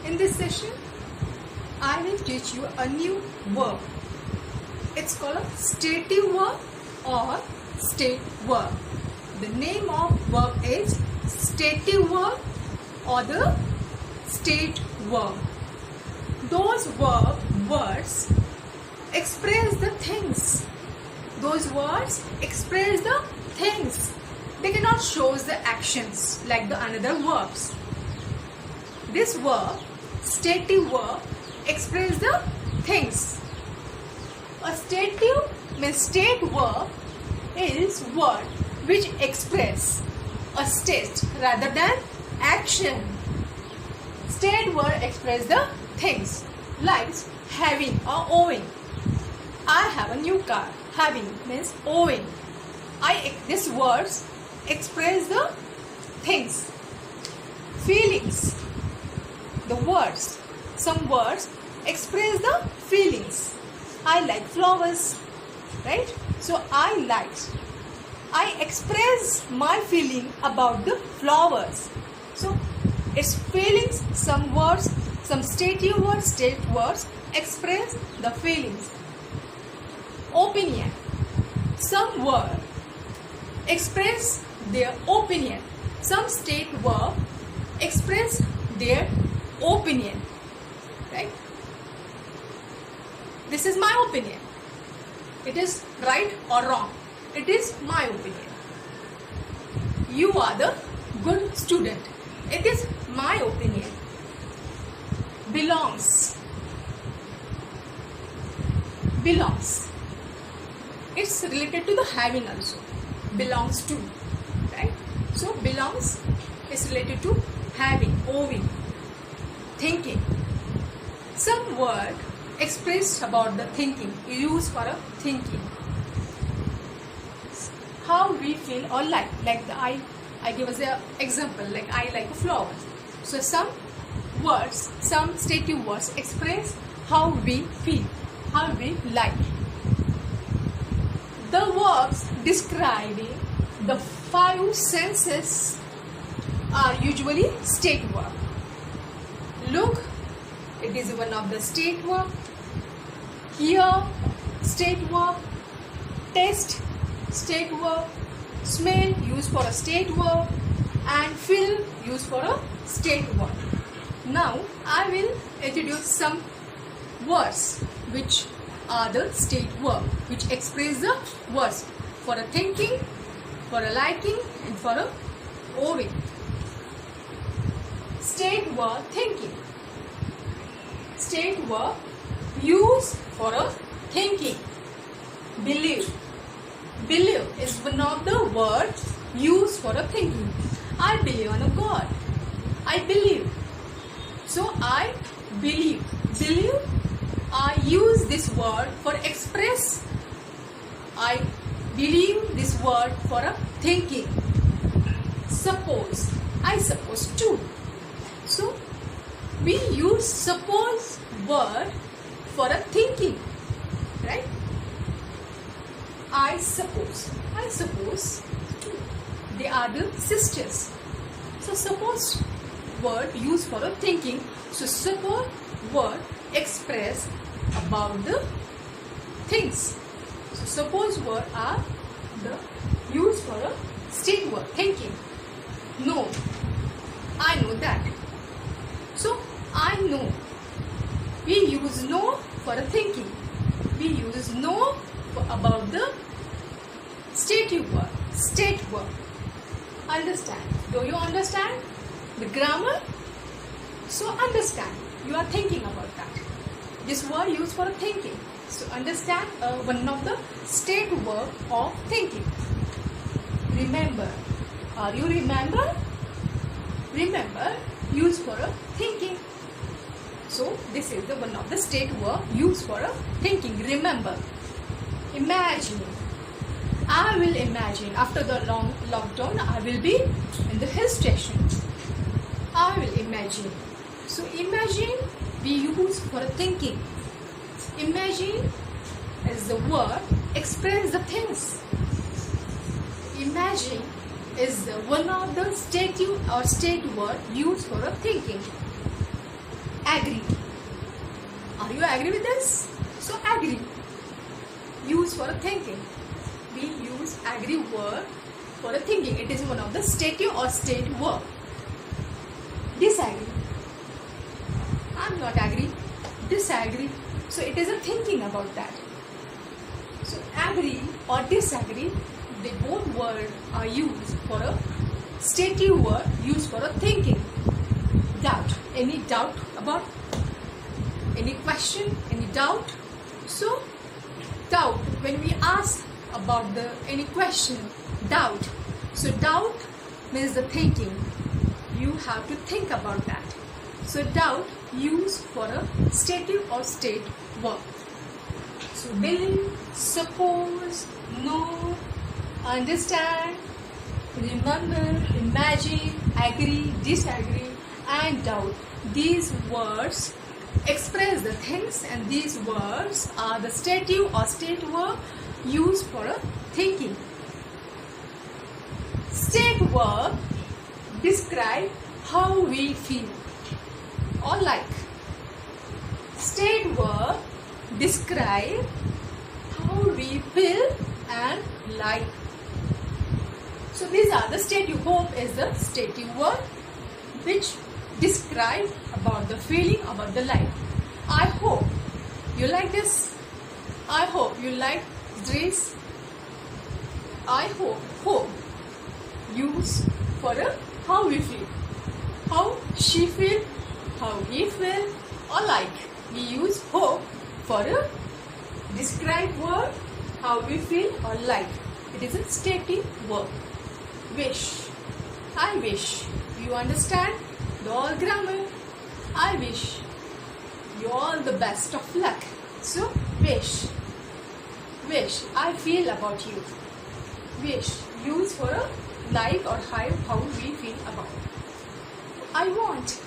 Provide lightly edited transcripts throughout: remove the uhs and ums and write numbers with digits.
In this session, I will teach you a new verb. It's called a stative verb or state verb. The name of verb is stative verb or the state verb. Those words express the things. Those words express the things. They cannot show the actions like the another verbs. This verb, stative verb, express the things. A stative means state verb is word which express a state rather than action. State word express the things like having or owing. I have a new car. Having means owing. These words express the things. Feelings. The words. Some words express the feelings. I like flowers. Right? So I express my feeling about the flowers. So it's feelings. Some words, some stative words, state words express the feelings. Opinion. Some word express their opinion. Some state verb express their opinion. Right? This is my opinion. It is right or wrong. It is my opinion. You are the good student. It is my opinion. Belongs. Belongs. It's related to the having also. Belongs to. Right? So belongs is related to having, owing, thinking. Some word expressed about the thinking, used for a thinking. How we feel or like I give us an example, like I like flowers. So some words, some stative words express how we feel, how we like. The verbs describing the five senses are usually state verb. Look, it is one of the state verb. Hear, state verb. Taste, state verb. Smell, used for a state verb. And feel, used for a state verb. Now, I will introduce some words which are the state verb, which express the words for a thinking, for a liking, and for a owing. State verb thinking. State verb used for a thinking. Believe. Believe is one of the words used for a thinking. I believe on a God. I believe. So I believe. Believe. I use this word for express. I believe this word for a thinking. Suppose. I suppose too. So we use suppose word for a thinking. Right? I suppose. I suppose too. They are the sisters. So suppose word used for a thinking. So suppose word express about the things. So suppose word are the used for a state word thinking. No, I know that. So I know. We use know for a thinking. We use know for about the stative word, state word. Understand? Do you understand the grammar? So understand. You are thinking about that. This word used for thinking. So understand one of the state verb of thinking. Remember. Are you remember? Remember used for a thinking. So this is the one of the state verb used for a thinking. Remember. Imagine. I will imagine after the long lockdown I will be in the hill station. I will imagine. So imagine we use for thinking. Imagine is the word express the things. Imagine is one of the stative or state word used for a thinking. you agree with this? So agree, use for thinking. We use agree word for a thinking. It is one of the stative or state verb. Disagree, I'm not agree. Disagree, so it is a thinking about that. So agree or disagree, the both words are used for a stative word, used for a thinking. Doubt, any doubt about any question, any doubt? So doubt, when we ask about the any question, doubt. So doubt means the thinking. You have to think about that. So doubt used for a stative or state verb. So believe, suppose, know, understand, remember, imagine, agree, disagree, and doubt. These words express the things, and these words are the stative or state verb used for a thinking. State verb describe how we feel or like. State verb describe how we feel and like. So these are the stative. Hope is the stative word which describe about the feeling, about the life. I hope you like this. I hope you like this. I hope use for a how we feel, how she feel, how he feel, or like. We use hope for a describe word how we feel or like. It is a stative verb. Wish, I wish. You understand the all grammar. I wish you all the best of luck. So wish, I feel about you. Wish use for a like or how we feel about. I want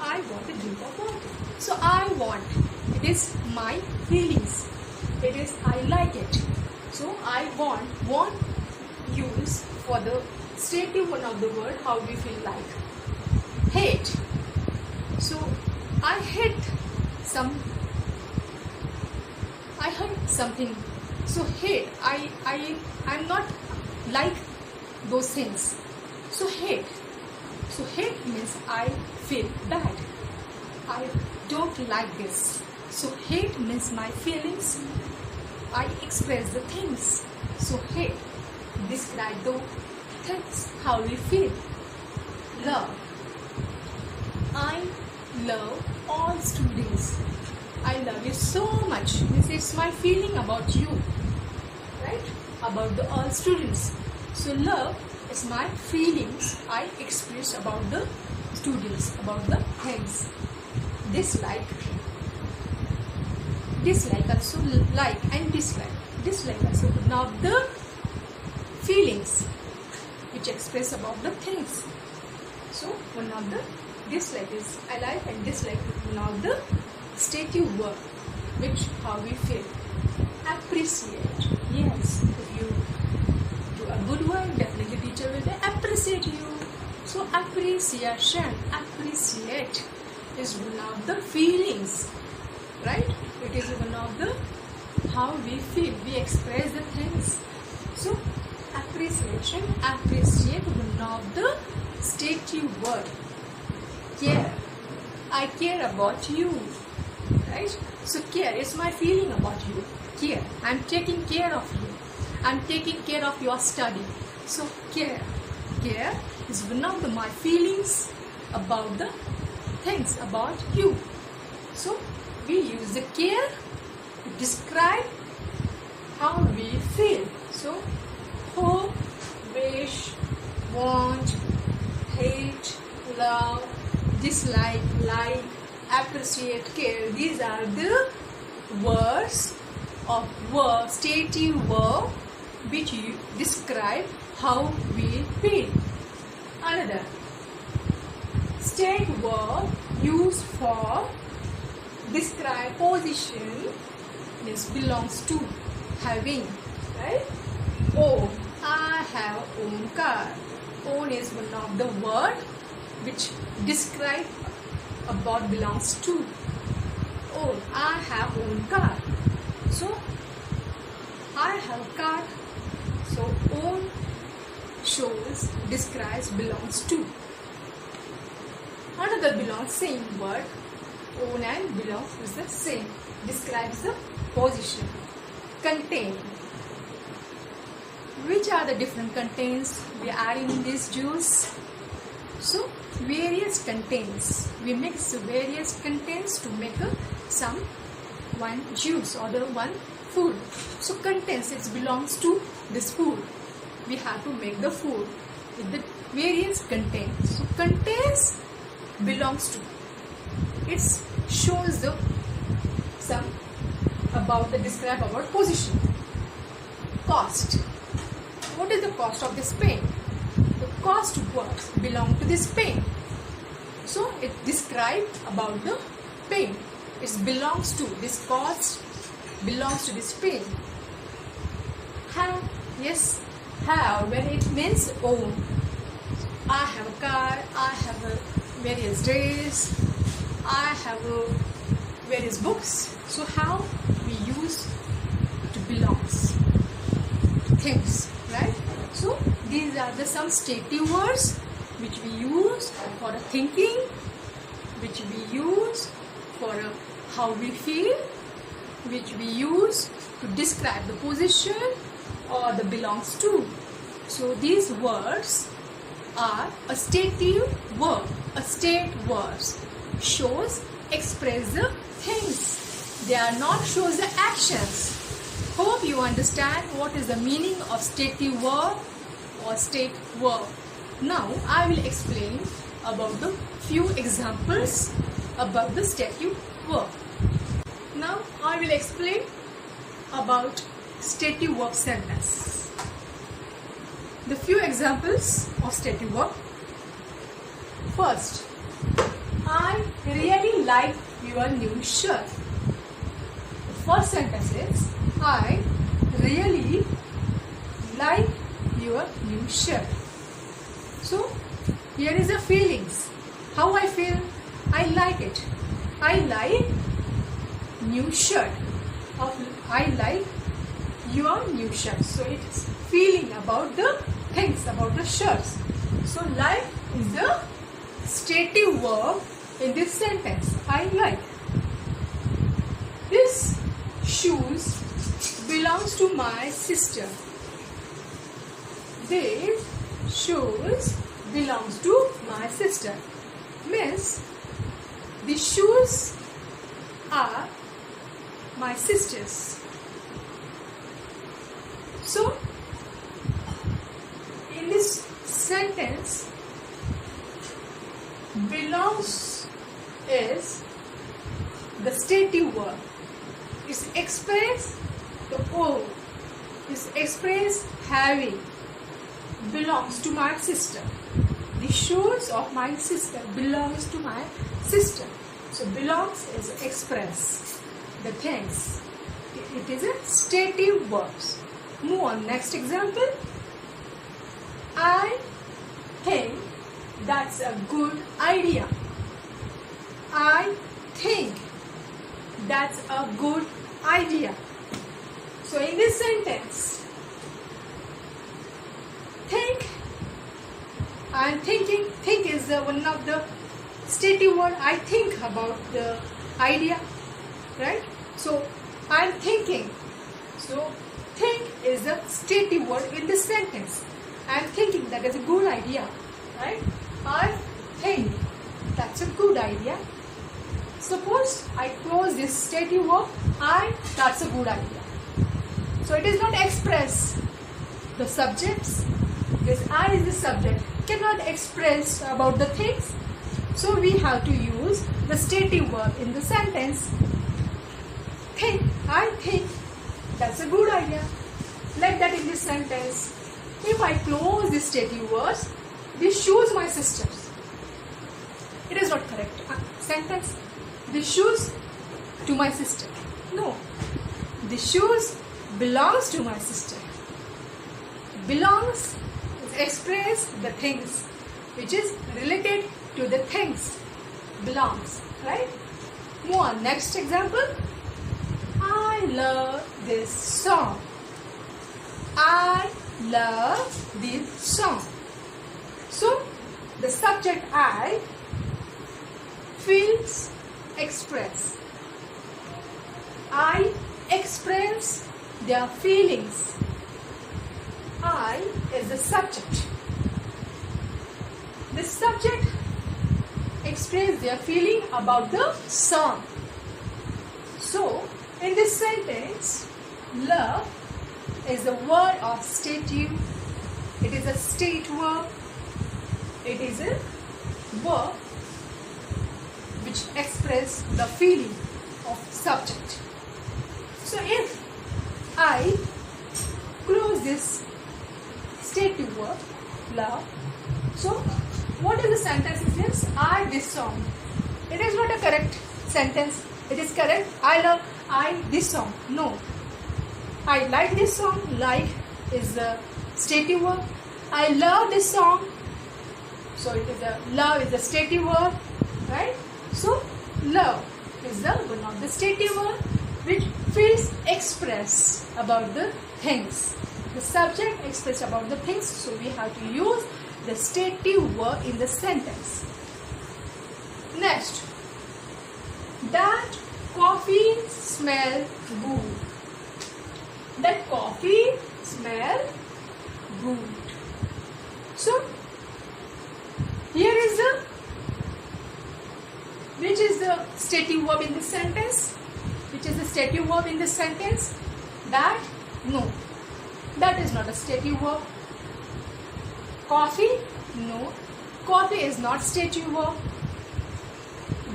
a drink of water. So I want, it is my feelings. It is I like it. So I want use for the stative one of the word how we feel like. Hate. So I hate something. So hate, I'm not like those things. So hate. So hate means I feel bad. I don't like this. So hate means my feelings. I express the things. So hate describe the things how we feel. Love. I love all students. I love you so much. Means it's my feeling about you, right? About the all students. So love is my feelings I express about the students, about the things. Dislike also like and dislike. Dislike also one of the feelings which express about the things. So one of the dislike is I like and dislike one of the stative verb which how we feel. Appreciate. Yes, if you do a good work, definitely teacher will appreciate you. So appreciation, appreciate is one of the feelings, right? It is one of the how we feel, we express the things. So appreciation, appreciate one of the stative word. Care, I care about you, right? So care is my feeling about you. Care, I'm taking care of you. I'm taking care of your study. So care is one of my feelings about the things about you. So we use the care to describe how we feel. So hope, wish, want, hate, love, dislike, like, appreciate, care. These are the words of verb, stative verb which you describe how we feel. Another state verb used for describe position means belongs to, having, right? Own, I have own car. Own is one of the word which describe about belongs to. own. I have own car. So I have a car. So own shows, describes, belongs to. Another belongs, same word. Own and belongs is the same. Describes the position. Contain. Which are the different contains we are adding in this juice? So various contains. We mix various contains to make one juice or the one food. So contains, it belongs to this food. We have to make the food with the various contains. So contains belongs to. It shows the some about the describe about position. Cost. What is the cost of this pen? The cost words belong to this pen. So it describes about the pen. It belongs to this cost belongs to this pen. Have, yes, have when it means own. I have a car. I have a various dress. I have various books. So how we use to belongs to things, right? So these are the some stative words which we use for a thinking, which we use for how we feel, which we use to describe the position or the belongs to. So these words are a stative verb, a state words. Shows, express the things. They are not shows the actions. Hope you understand what is the meaning of stative verb or state verb. Now I will explain about the few examples about the stative verb. Now I will explain about stative verb sentence. The few examples of stative verb. First, I really like your new shirt. The first sentence is, I really like your new shirt. So here is the feelings. How I feel? I like it. I like new shirt. I like your new shirt. So it is feeling about the things, about the shirts. So like is the stative verb in this sentence. I like. This shoes belongs to my sister. These shoes belongs to my sister. Means the shoes are my sister's. So in this sentence, belongs is the stative verb. It's express the own. It's express having. Belongs to my sister. The shoes of my sister belongs to my sister. So belongs is express the things. It is a stative verbs. Move on. Next example. I think that's a good idea. I think that's a good idea. So in this sentence, think, I am thinking, think is one of the stative word. I think about the idea, right? So I am thinking. So think is the stative word in this sentence. I am thinking that is a good idea, right? I think that's a good idea. Suppose I close this stative verb, that's a good idea. So it is not express the subjects. This I is the subject, cannot express about the things. So we have to use the stative verb in the sentence. Think, I think that's a good idea. Like that in this sentence. If I close this stative words, this shoes my sisters. It is not correct. Sentence. This shoes to my sister. No. This shoes belongs to my sister. Belongs is express the things which is related to the things. Belongs, right? Move on. Next example. I love this song. I love this song. So, the subject I feels express. I express their feelings. I is the subject. The subject express their feeling about the song. So, in this sentence, love is the word of stative. It is a state verb. It is a verb which express the feeling of subject. So, if I close this stative verb, love, so what is the sentence is this? I this song. It is not a correct sentence. It is correct. I this song. No. I like this song. Like is the stative verb. I love this song. So it is a love is the stative verb, right? So love is the one of the stative verb which feels express about the things. The subject express about the things. So we have to use the stative verb in the sentence. Next, that coffee smell good. That coffee smell good. So, here is the which is the stative verb in this sentence? Which is the stative verb in this sentence? That? No. That is not a stative verb. Coffee? No. Coffee is not stative verb.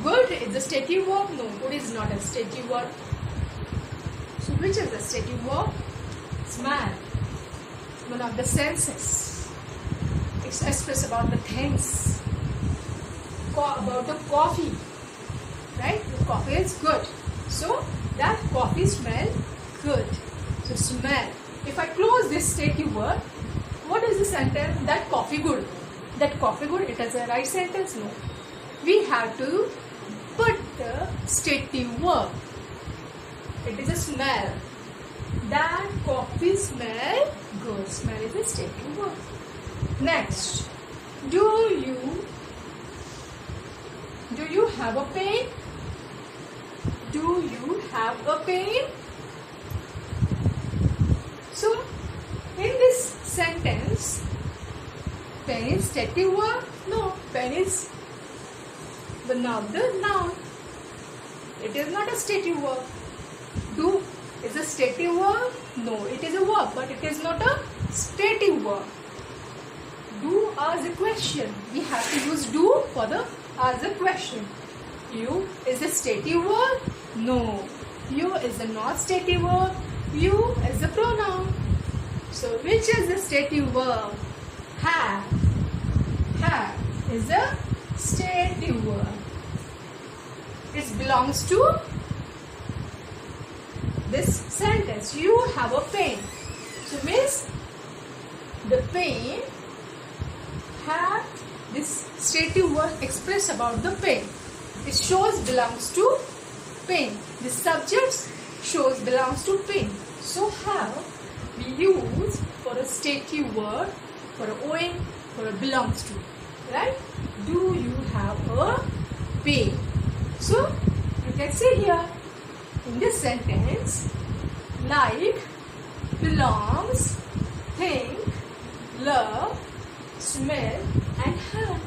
Good is the stative verb. No, good is not a stative verb. So which is the stative verb? Smell. One of the senses. It's express about the things. About the coffee. Right? The coffee is good. So that coffee smell good. So smell. If I close this stative verb, what is the sentence? That coffee good. That coffee good, it is a right sentence? No. We have to put the stative verb. It is a smell. That coffee smell good. Smell is a stative verb. Next, do you have a pen? Do you have a pen? So, in this sentence, pen is stative verb? No, pen is one of the noun. It is not a stative verb. Do is a stative verb? No, it is a verb, but it is not a stative verb. Do as a question. We have to use do for the as a question. You is a stative verb? No. You is a not stative verb. You is a pronoun. So which is the stative verb? Have. Have is a stative verb. It belongs to this sentence. You have a pen. So means the pen have this stative word express about the pen. It shows belongs to pen. The subject shows belongs to pen. So have we use for a stative word, for a owing, for a belongs to. Right? Do you have a pen? So you can see here in this sentence, like, belongs, think, love, smell and have.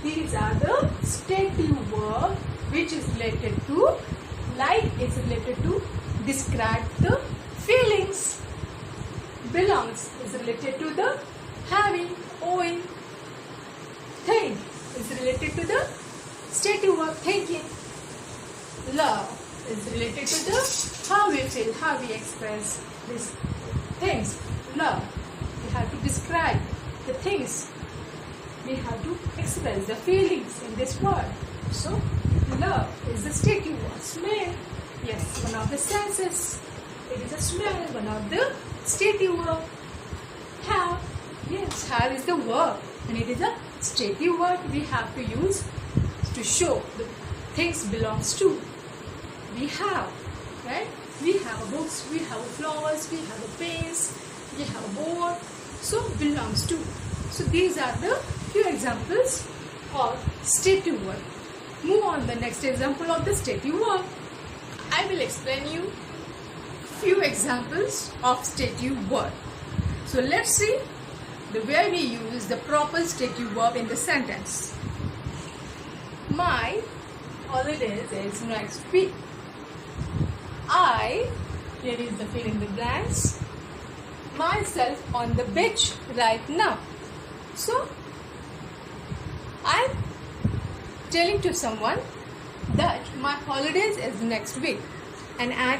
These are the stative verbs which is related to, like is related to describe the feelings. Belongs is related to the having, owing. Think is related to the stative verb thinking. Love is related to the how we feel, how we express these things. Love. We have to describe the things. We have to express the feelings in this word. So, love is the stative word. Smell. Yes, one of the senses. It is a smell, one of the stative word. Have. Yes, have is the verb. And it is a stative word we have to use to show the things belongs to. We have, right? We have books, we have flowers, we have a pens, we have a board. So belongs to. So these are the few examples of stative verb. Move on the next example of the stative verb. I will explain you few examples of stative verb. So let's see the way we use the proper stative verb in the sentence. My holidays is next week. I, here is the fill in the blanks, myself on the beach right now. So I'm telling to someone that my holidays is next week, and I'm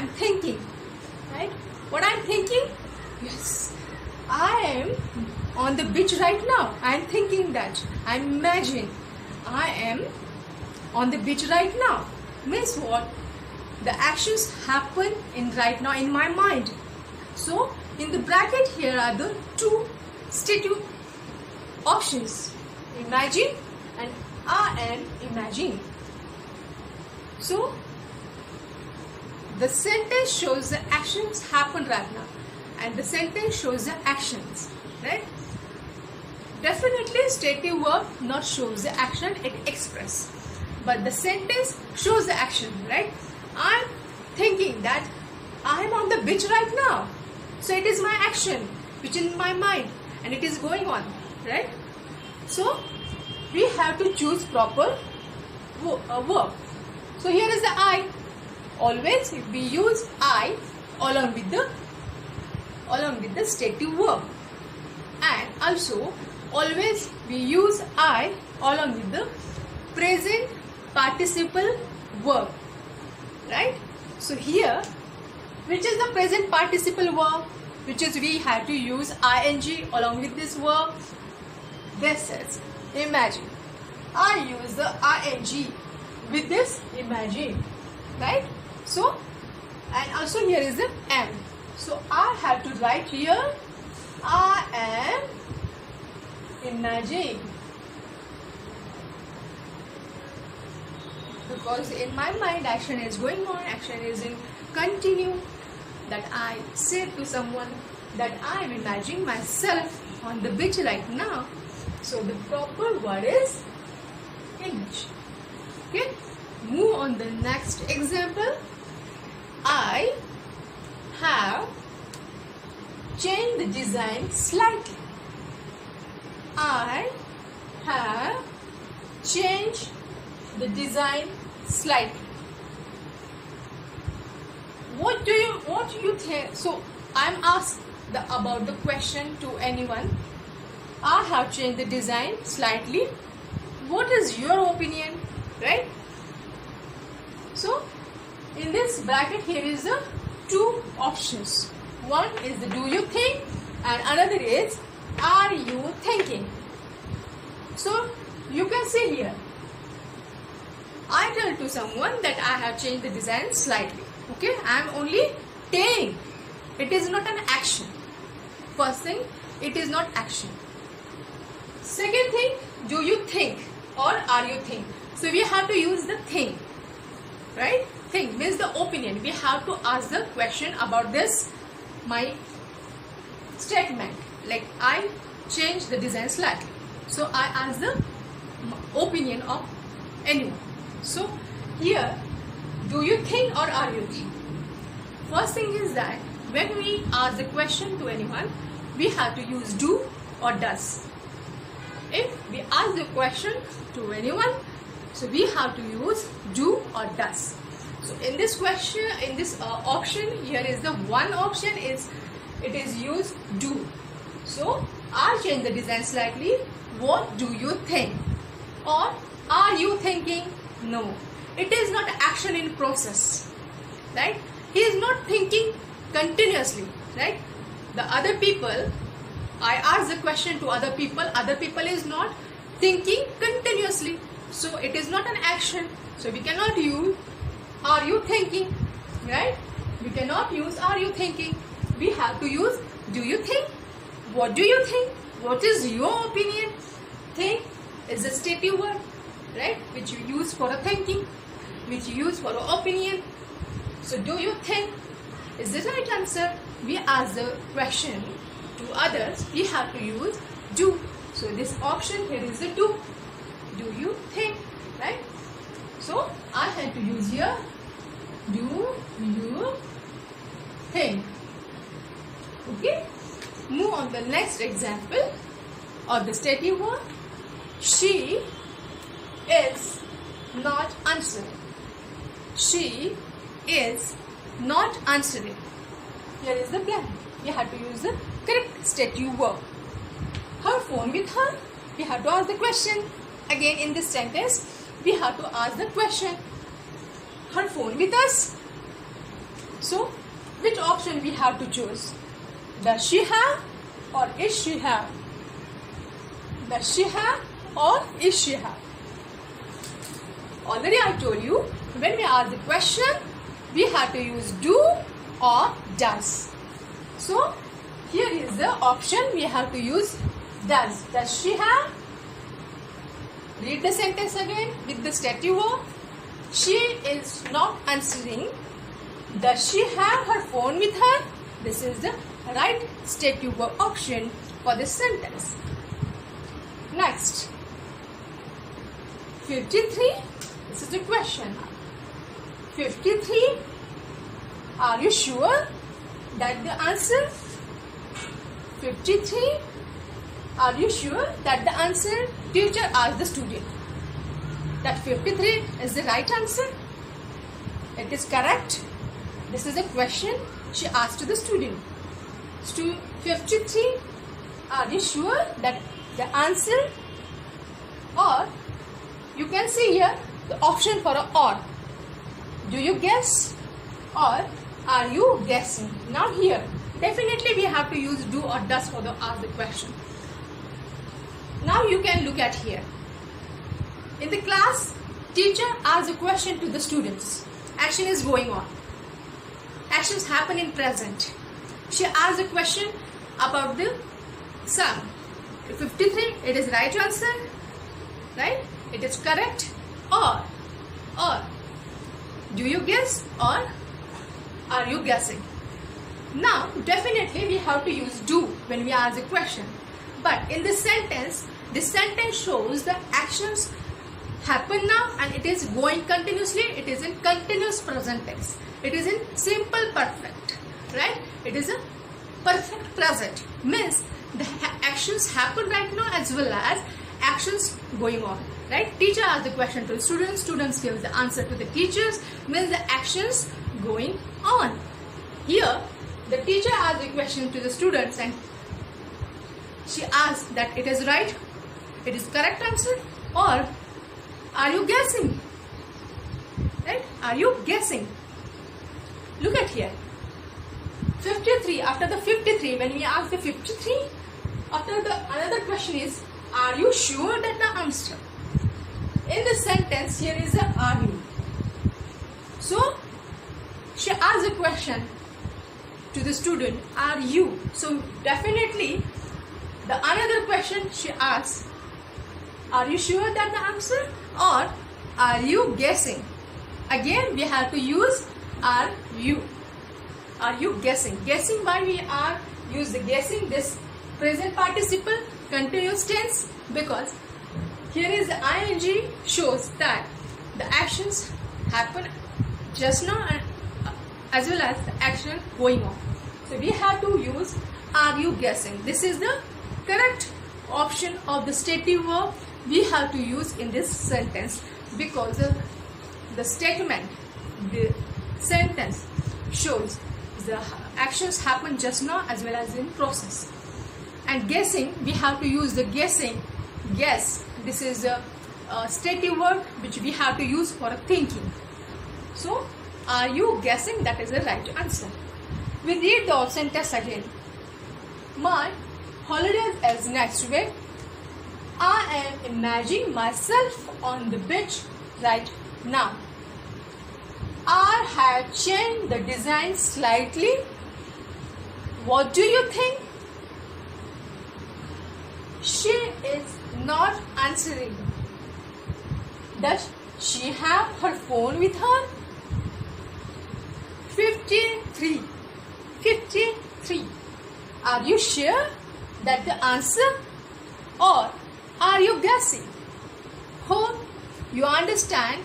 thinking, right? What I'm thinking? Yes, I am on the beach right now. I'm thinking that. I'm imagining I am on the beach right now. Means what? The actions happen in right now in my mind. So in the bracket here are the two stative options, imagine and I am imagining. So the sentence shows the actions happen right now, and the sentence shows the actions, right? Definitely stative verb not shows the action, it express, but the sentence shows the action, right? I'm thinking that I'm on the beach right now, so it is my action which is in my mind and it is going on, right? So we have to choose proper verb. So here is the I. Always we use I along with the stative verb, and also always we use I along with the present participle verb, right? So here, which is the present participle verb, which is we have to use ing along with this verb. This is imagine. I use the ing with this imagine, right? So, and also here is the am. So I have to write here I am imagining, because in my mind action is going on, action is in continue, that I said to someone that I am imagining myself on the beach right now. So the proper word is image. Okay, move on the next example. I have changed the design slightly. I have changed the design slightly. What do you think? So I'm asked about the question to anyone. I have changed the design slightly. What is your opinion, right? So in this bracket here is the two options. One is the do you think, and another is are you thinking. So you can see here, I tell to someone that I have changed the design slightly. Okay, I am only telling. It is not an action. First thing, it is not action. Second thing, do you think or are you think? So we have to use the think, right? Think means the opinion. We have to ask the question about this, my statement. Like I changed the design slightly. So I ask the opinion of anyone. So here, do you think or are you think? First thing is that when we ask the question to anyone, we have to use do or does. If we ask the question to anyone, so we have to use do or does. So in this question, in this option, here is the one option is it is used do. So I change the design slightly. What do you think? Or are you thinking? No, it is not action in process, right? He is not thinking continuously, right? The other people, I ask the question to other people is not thinking continuously. So it is not an action. So we cannot use are you thinking, right? We cannot use are you thinking. We have to use do you think? What do you think? What is your opinion? Think is a stative word. right? Which you use for a thinking, which you use for an opinion. So do you think is the right answer? We ask the question to others, we have to use do. So this option here is the do. Do you think, right? So I had to use here, do you think? Okay. Move on to the next example of the stative verb. She is not answering. She is not answering. Here is the blank. We have to use the correct stative verb. Her phone with her. We have to ask the question. Again in this sentence, we have to ask the question. Her phone with us. So, which option we have to choose? Does she have or is she have? Does she have or is she have? Already I told you, when we ask the question, we have to use do or does. So, here is the option we have to use does. Does she have? Read the sentence again with the stative verb. She is not answering. Does she have her phone with her? This is the right stative verb option for this sentence. Next, 53. This is the question. 53. Are you sure that the answer? 53. Are you sure that the answer? Teacher asked the student. That 53 is the right answer. It is correct. This is a question she asked to the student. 53. Are you sure that the answer? Or you can see here the option for a or. Do you guess or are you guessing? Now here definitely we have to use do or does for the ask the question. Now you can look at here. In the class, teacher asks a question to the students. Action is going on. Actions happen in present. She asks a question about the sum. 53, it is right answer, right? It is correct. Or do you guess or are you guessing? Now definitely we have to use do when we ask a question. But in this sentence shows the actions happen now and it is going continuously. It is in continuous present tense. It is in simple perfect, right? It is a perfect present. Means the actions happen right now as well as actions going on, right? Teacher asks the question to the students. Students give the answer to the teachers. Means the actions going on. Here, the teacher asks the question to the students and she asks that it is right, it is correct answer, or are you guessing? Right? Are you guessing? Look at here. 53. After the 53, when we ask the 53, after the another question is, are you sure that the answer? In the sentence, here is a are you. So, she asks a question to the student, are you? So, definitely, the another question she asks, are you sure that the answer or are you guessing? Again, we have to use are you. Are you guessing? Guessing, why we are use the guessing this present participle continuous tense, because here is the ing shows that the actions happen just now and as well as the action going on. So we have to use are you guessing. This is the correct option of the stative verb we have to use in this sentence, because the statement, the sentence shows the actions happen just now as well as in process. And guessing, we have to use the guessing, guess. This is a stative verb which we have to use for thinking. So, are you guessing that is the right answer? We read the sentence again. My holiday is next week. I am imagining myself on the beach right now. I have changed the design slightly. What do you think? She is not answering. Does she have her phone with her? 53. 53. Are you sure that the answer, or are you guessing? Hope you understand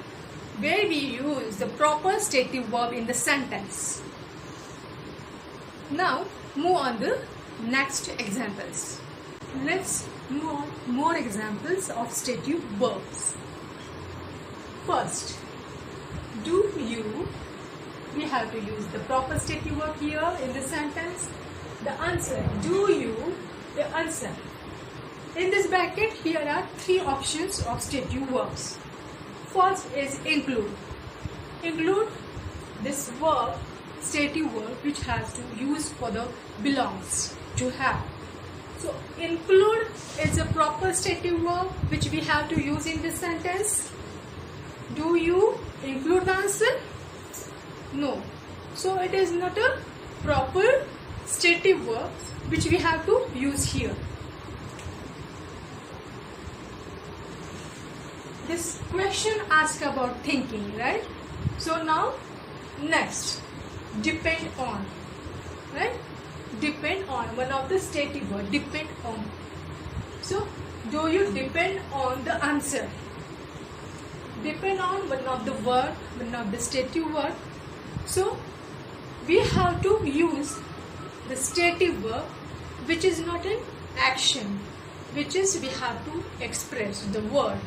where we use the proper stative verb in the sentence. Now move on the next examples. Let's move on more examples of stative verbs. First, do you? We have to use the proper stative verb here in the sentence. The answer, do you, the answer. In this bracket, here are three options of stative verbs. First is include. Include this verb, stative verb, which has to use for the belongs, to have. So include is a proper stative verb which we have to use in this sentence. Do you include the answer? No. So it is not a proper stative verb which we have to use here. This question asks about thinking, right? So now next, depend on, right? Depend on, one of the stative verb, depend on. So do you depend on the answer? Depend on one of the word, one of the stative word. So we have to use the stative verb which is not an action, which is we have to express the word.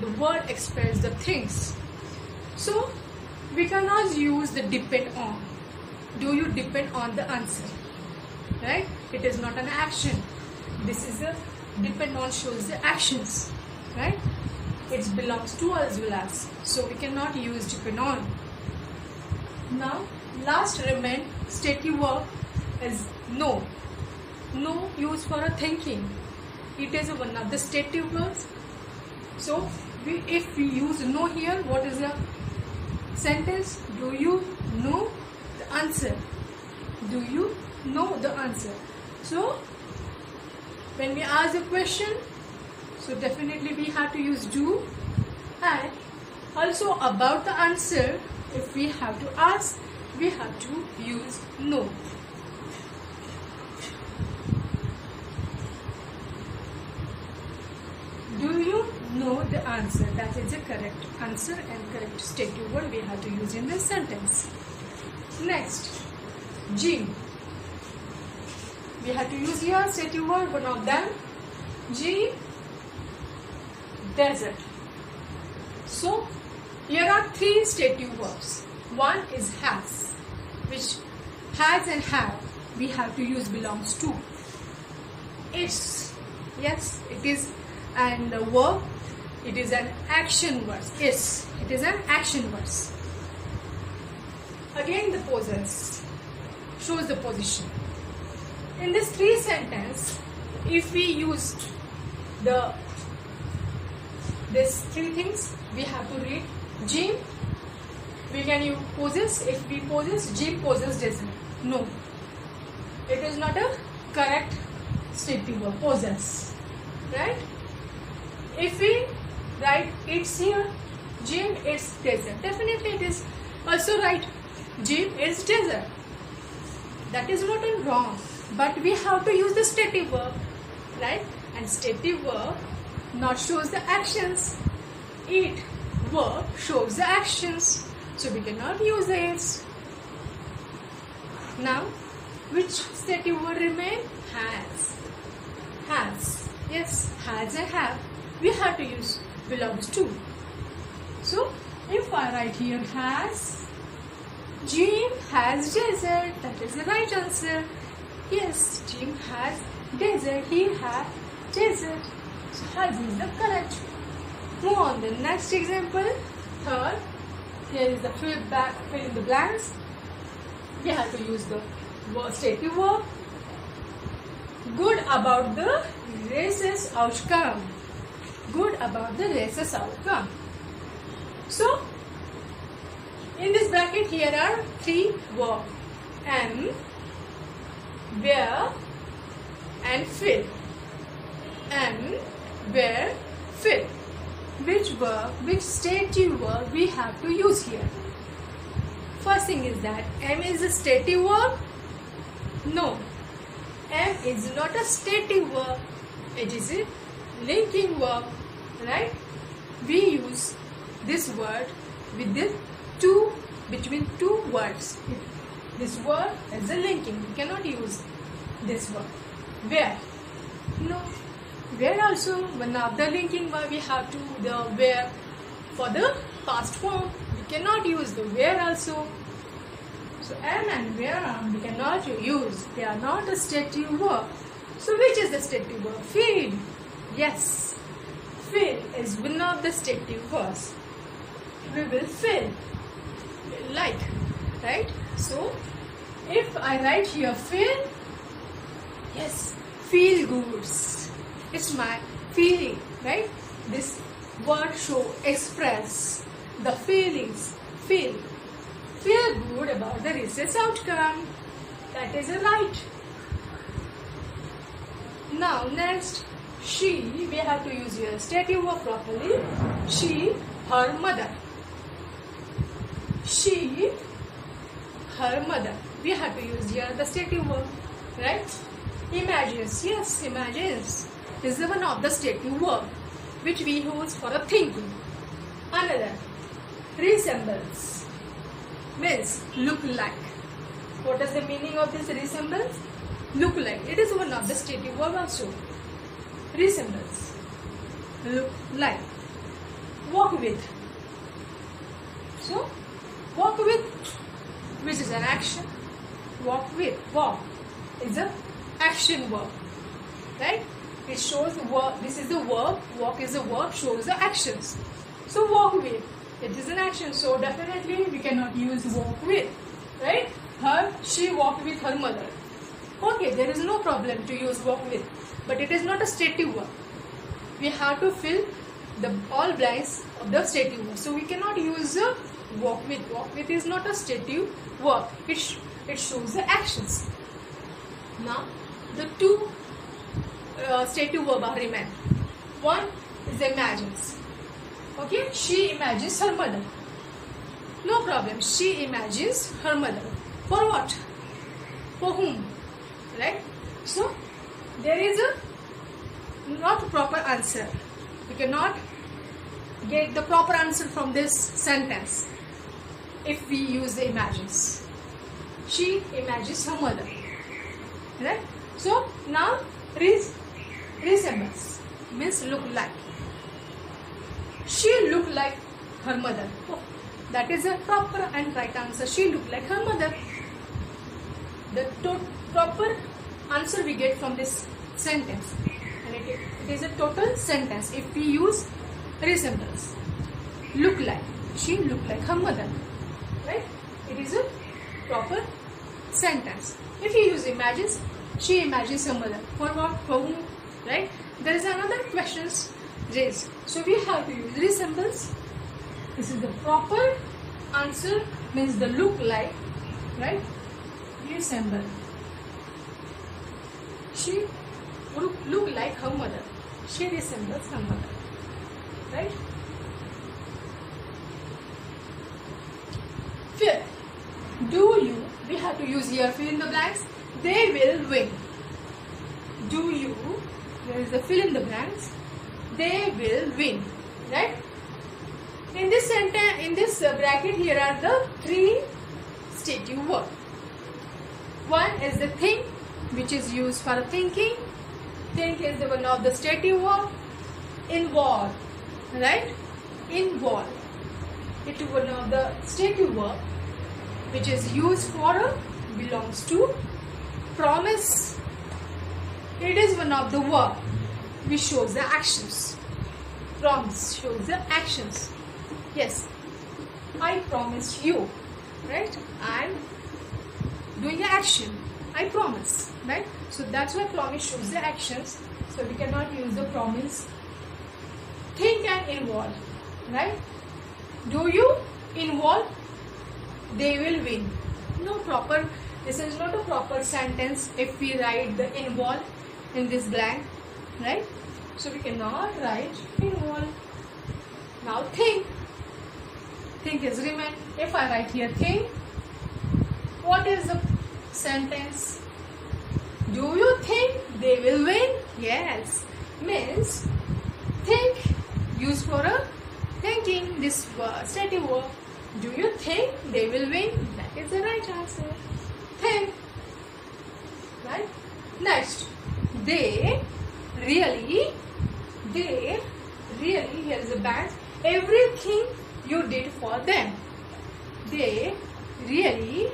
The word expresses the things. So we cannot use the depend on. Do you depend on the answer? Right? It is not an action. This is a depend on shows the actions. Right? It belongs to as well as. So we cannot use depend on. Now last remain stative verb is no. No used for a thinking. It is one of the stative verbs. So if we use no here, what is the sentence? Do you know the answer? Do you know the answer? So when we ask a question, so definitely we have to use do. And also about the answer, if we have to ask, we have to use no. Do you know the answer? That is the correct answer and correct stative word we have to use in this sentence. Next, gym. We have to use here stative word, one of them. Gym, desert. So here are three stative verbs. One is has, which has and have we have to use belongs to. It's, yes, it is, and the verb, it is an action verb. Is, it is an action verb. Again the possess shows the position. In this three sentence, if we use these three things, we have to read gym. We can use possess. If we possess, gym possess desert. No, it is not a correct stative verb. Possess, right? If we write it's here, gym is desert. Definitely it is also right. Gym is desert. That is not wrong. But we have to use the stative verb, right? And stative verb not shows the actions. It verb shows the actions. So we cannot use the it's. Now, which stative word remain? Has. Has. Yes, has and have. We have to use belongs to. So, if I write here has, Jim has desert. That is the right answer. Yes, Jim has desert. He has desert. So, has is the correct. Move on the next example. Third. Here is the fill in the blanks. We have to use the stative verb. Good about the race's outcome. Good about the race's outcome. So, in this bracket here are three verbs. Am, where, and fill. Am, where, fill. which verb, which stative verb we have to use here. First thing is that am is a stative verb? No, am is not a stative verb. It is a linking verb, right? We use this word with the between two words. This word is a linking. We cannot use this word. Where? No. Where also one of the linking verb we have to the where for the past form. We cannot use the where also. So am and where we cannot use. They are not a stative verb. So which is the stative verb? Feed. Yes. Fill is one of the stative verbs. We will fill. Like. Right? So if I write here fill, yes, feel goods. It's my feeling, right? This word show express the feelings. Feel good about the research outcome. That is a right. Now next, she, we have to use here stative verb properly. She, her mother. She, her mother. We have to use here the stative verb, right? Imagines, yes, imagines is one of the stative verb which we use for a thinking. Another, resembles means look like. What is the meaning of this resembles? Look like. It is one of the stative verb also. Resembles, look like. Walk with. So, walk with, which is an action. Walk with, walk is a action verb, right? It shows the verb. This is the verb. Walk is the verb. Shows the actions. So walk with, it is an action. So definitely we cannot use walk with, right? Her, she walked with her mother. Okay, there is no problem to use walk with, but it is not a stative verb. We have to fill the all blanks of the stative verb. So we cannot use walk with. Walk with is not a stative verb. It shows the actions. Now the two stative verb are remain. One is imagines. Okay, she imagines her mother. No problem. She imagines her mother. For what? For whom? Right? So there is a not proper answer. We cannot get the proper answer from this sentence if we use the imagines. She imagines her mother. Right? So now resembles means look like. She looked like her mother. Oh, that is a proper and right answer. She looked like her mother. The proper answer we get from this sentence, and it is a total sentence if we use resembles. Look like. She looked like her mother. Right? It is a proper sentence. If you use imagines, she imagines her mother. For what? For whom? Right? There is another questions raised. So we have to use resembles. This is the proper answer, means the look like, right? Resemble. She look like her mother. She resembles her mother. Right? Fill. Do you? We have to use here fill in the blanks. They will win. Do you? There is a fill in the blanks. They will win. Right? In this sentence, in this bracket, here are the three stative verbs. One is the think, which is used for thinking. Think is the one of the stative verb. Involve, right? Involve. It is one of the stative verb, which is used for belongs to. Promise. It is one of the verb which shows the actions. Promise shows the actions. Yes, I promise you, right? I'm doing an action. I promise, right? So that's why promise shows the actions. So we cannot use the promise. Think and involve, right? Do you involve? They will win. No proper. This is not a proper sentence if we write the involve in this blank, right? So we cannot write involve. Now think. Think is remain. If I write here think, what is the sentence? Do you think they will win? Yes. Means think used for a thinking, this stative verb. Do you think they will win? That is the right answer. Think. Right? Next. They really, here is a band. Everything you did for them. They really,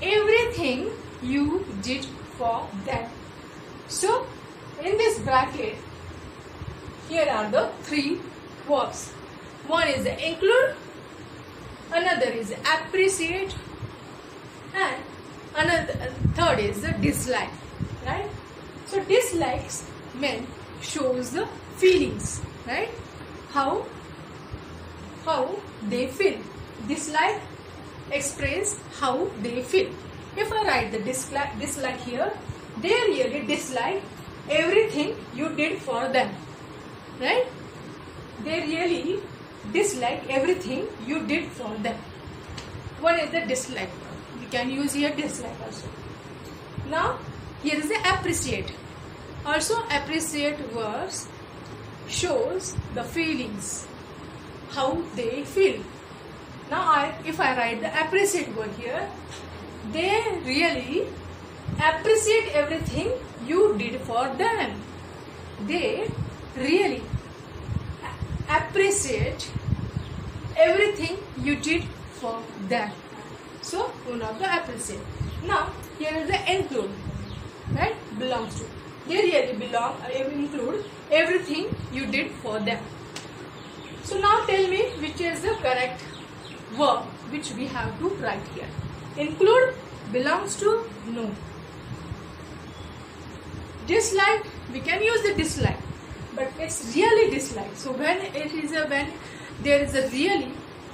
everything you did for them. So, in this bracket, here are the three verbs. One is the include, another is appreciate, and third is the dislike. Right? So dislikes mean shows the feelings. Right? How they feel. Dislike express how they feel. If I write the dislike here, they really dislike everything you did for them. Right? They really dislike everything you did for them. One is the dislike. We can use here dislike also. Now, here is the appreciate. Also, appreciate words shows the feelings, how they feel. Now, if I write the appreciate word here, they really appreciate everything you did for them. They really appreciate everything you did for them. So, one of the appreciate. Now, here is the include. Right? Belongs to. They really include everything you did for them. So now tell me which is the correct verb which we have to write here. Include belongs to no. Dislike, we can use the dislike, but it's really dislike. So when there is a really,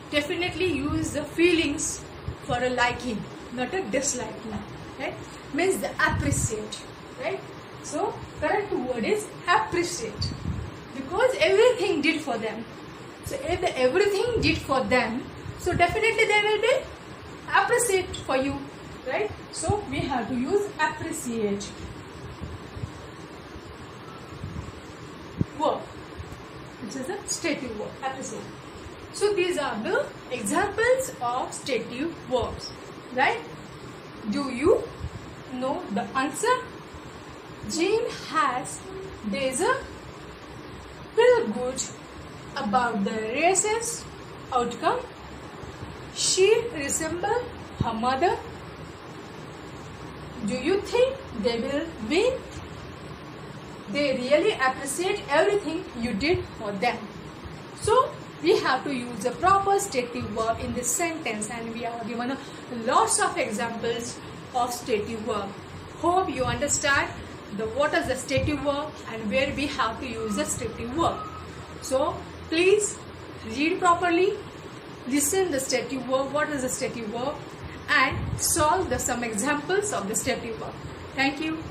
definitely use the feelings for a liking, not a disliking. Right? Means the appreciate. Right? So correct word is appreciate, because everything did for them. So if everything did for them, so definitely they will be appreciate for you. Right? So we have to use appreciate verb, which is a stative verb. Appreciate. So these are the examples of stative verbs. Right? Do you know the answer? Jean there's a feel good about the race's outcome. She resembles her mother. Do you think they will win? They really appreciate everything you did for them. So we have to use a proper stative verb in this sentence, and we are given lots of examples of stative verb. Hope you understand what is the stative verb and where we have to use the stative verb. So please read properly, listen the stative verb, what is the stative verb, and solve some examples of the stative verb. Thank you.